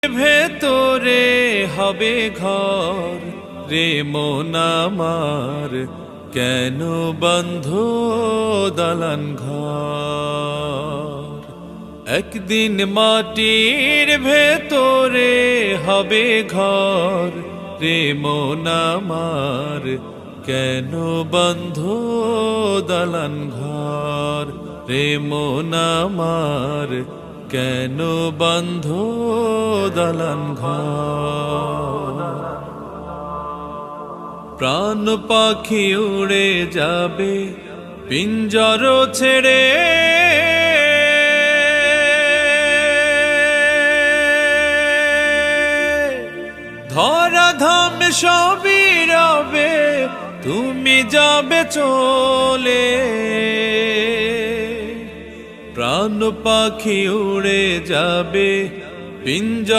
ভেতরে হবে ঘর রে মন আমার, কেন বন্ধ দালান ঘর। একদিন মাটির ভেতরে হবে ঘর রে মন আমার, কেন বন্ধ দালান ঘর রে মন আমার, কেন বন্ধ দালান ঘর। প্রাণ পাখি উড়ে যাবে পিঞ্জর ছেড়ে, ধরাধাম সবই রবে তুমি যাবে চলে। প্রাণ পাখি উড়ে যাবে পিঞ্জর